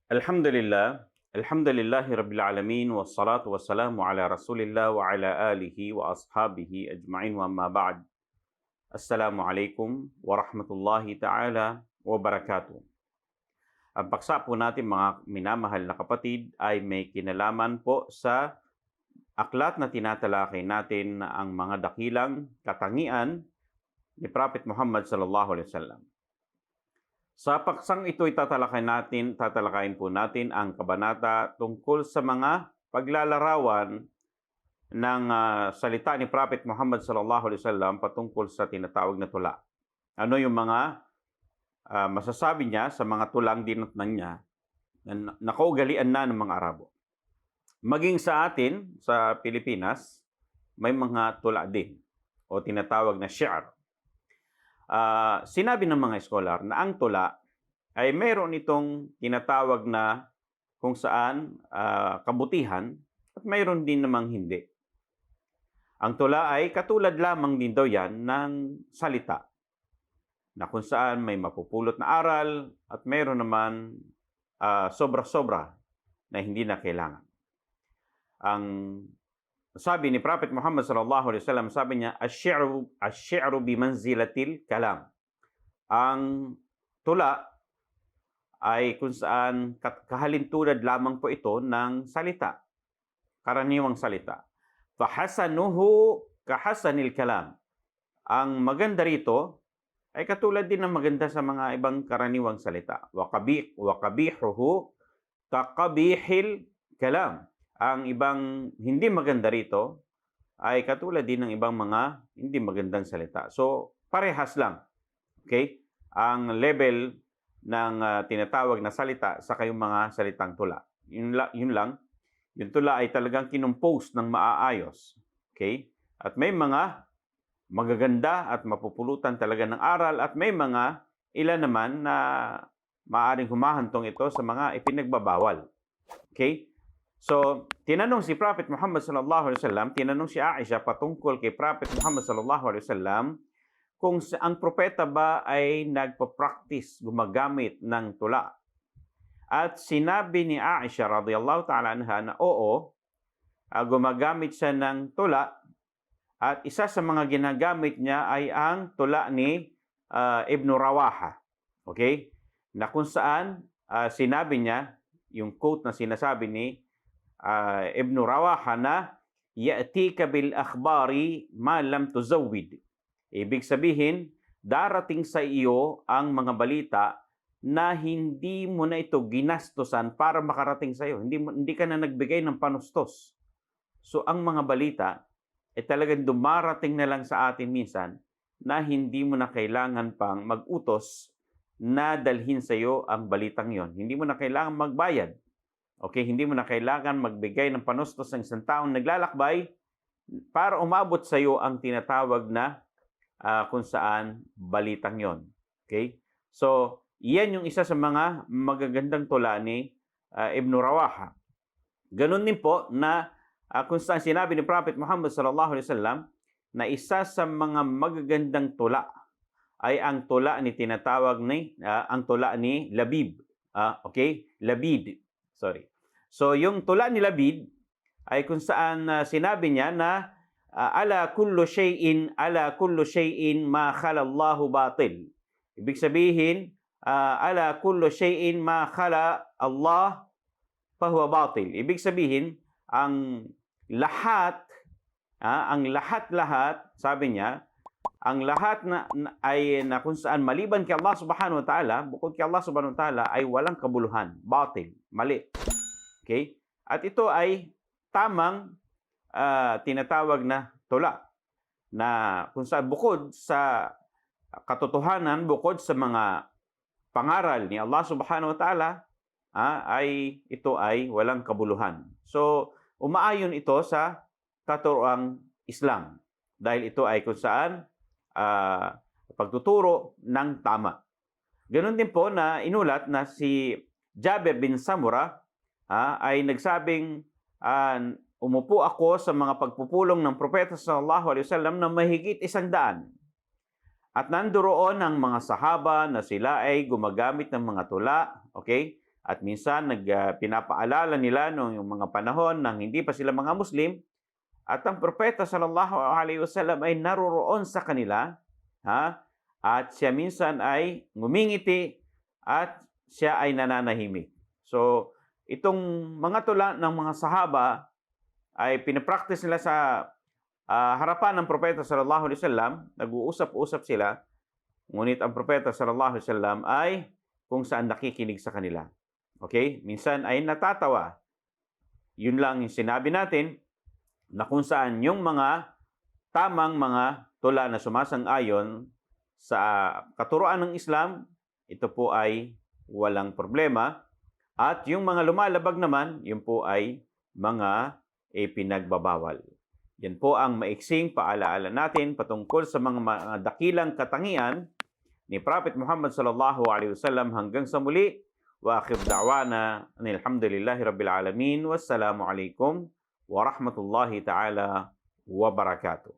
Alhamdulillah, alhamdulillahi rabbil alamin wassalatu wassalamu ala Rasulillah wa ala alihi wa ashabihi ajma'in wa amma ba'd. Assalamualaikum warahmatullahi ta'ala wabarakatuh. Ang paksa po natin mga minamahal na kapatid ay may kinalaman po sa aklat na tinatalakay natin na ang mga dakilang katangian ni Prophet Muhammad sallallahu alaihi wasallam. Sa paksang ito tatalakayin po natin ang kabanata tungkol sa mga paglalarawan ng salita ni Prophet Muhammad sallallahu alaihi wasallam patungkol sa tinatawag na tula. Ano yung mga masasabi niya sa mga tulang dinatnan niya na nakaugalian na ng mga Arabo. Maging sa atin, sa Pilipinas, may mga tula din o tinatawag na shi'r. Sinabi ng mga scholar na ang tula ay mayroon itong tinatawag na kung saan kabutihan at mayroon din namang hindi. Ang tula ay katulad lamang din daw yan ng salita na kung saan may mapupulot na aral at mayroon naman sobra-sobra na hindi na kailangan. Ang sabi ni Prophet Muhammad sallallahu alaihi wasallam, sabi niya, "Asy-syi'ru bimanzilatil kalam." Ang tula ay kung saan kahalintulad lamang po ito ng salita, karaniwang salita. Fahasanuhu kahasanil kalam. Ang maganda rito ay katulad din ng maganda sa mga ibang karaniwang salita. Wa qabihuhu kaqabihil kalam. Ang ibang hindi maganda rito ay katulad din ng ibang mga hindi magandang salita. So, parehas lang. Okay? Ang level ng tinatawag na salita sa kayong mga salitang tula. Yun lang. Yung tula ay talagang kinumpose ng maaayos. Okay? At may mga magaganda at mapupulutan talaga ng aral at may mga ilan naman na maaaring humahantong ito sa mga ipinagbabawal. Okay? So, tinanong si Prophet Muhammad sallallahu alaihi wasallam, tinanong si Aisha patungkol kay Prophet Muhammad sallallahu alaihi wasallam kung ang propeta ba ay nagpa-practice gumagamit ng tula. At sinabi ni Aisha radhiyallahu ta'ala anha na oo, gumagamit siya ng tula at isa sa mga ginagamit niya ay ang tula ni Ibn Rawaha. Okay? Na kung saan sinabi niya, yung quote na sinasabi ni Ibn Rawaha na ya'tika bil akhbari ma lam tuzawwid. Ibig sabihin, darating sa iyo ang mga balita na hindi mo na ito ginastosan para makarating sa iyo. Hindi ka na nagbigay ng panustos. So ang mga balita ay talagang dumarating na lang sa atin minsan na hindi mo na kailangan pang mag-utos na dalhin sa iyo ang balitang yon. Hindi mo na kailangan magbayad. Okay, hindi mo na kailangan magbigay ng panustos ng isang taong naglalakbay para umabot sa iyo ang tinatawag na kung saan balitang yon. Okay? So, iyan yung isa sa mga magagandang tula ni Ibn Rawaha. Ganun din po na kung saan sinabi ni Prophet Muhammad sallallahu alaihi wasallam na isa sa mga magagandang tula ay ang tula ni tinatawag ni ang tula ni Labid. Okay? Labid. Sorry. So, yung tula ni Labid ay kung saan sinabi niya na ala kullu shay'in ma khala Allahu batil. Ibig sabihin, ala kullu shay'in ma khala Allah fahuwa batil. Ibig sabihin, ang lahat-lahat, sabi niya, ang lahat na kung saan maliban kay Allah subhanahu wa ta'ala, bukod kay Allah subhanahu wa ta'ala, ay walang kabuluhan, batil, mali. Okay? At ito ay tamang tinatawag na tula na kung saan bukod sa katotohanan, bukod sa mga pangaral ni Allah subhanahu wa ta'ala, ay ito ay walang kabuluhan. So, umaayon ito sa katuroang Islam dahil ito ay kung saan pagtuturo ng tama. Ganon din po na inulat na si Jabir bin Samura ay nagsabing umupo ako sa mga pagpupulong ng propeta sallallahu alaihi wasallam na mahigit 100. At nandoon ang mga sahaba na sila ay gumagamit ng mga tula, okay? At minsan pinapaalala nila noong yung mga panahon nang hindi pa sila mga Muslim at ang propeta sallallahu alaihi wasallam ay naroroon sa kanila, ha? At siya minsan ay ngumingiti at siya ay nananahimik. So, itong mga tula ng mga sahaba ay pinapractice nila sa harapan ng propeta sallallahu alaihi wasallam, nag-uusap-usap sila, ngunit ang propeta sallallahu alaihi wasallam ay kung saan nakikinig sa kanila. Okay? Minsan ay natatawa. Yun lang yung sinabi natin na kung saan yung mga tamang mga tula na sumasang-ayon sa katuruan ng Islam, ito po ay walang problema. At yung mga lumalabag naman, yun po ay mga ipinagbabawal. Yan po ang maiksing paalaala natin patungkol sa mga dakilang katangian ni Prophet Muhammad sallallahu alaihi wasallam hanggang sa muli. Wa akhir da'wana alhamdulillahi rabbil alamin. Wassalamu alaikum warahmatullahi ta'ala wabarakatuh.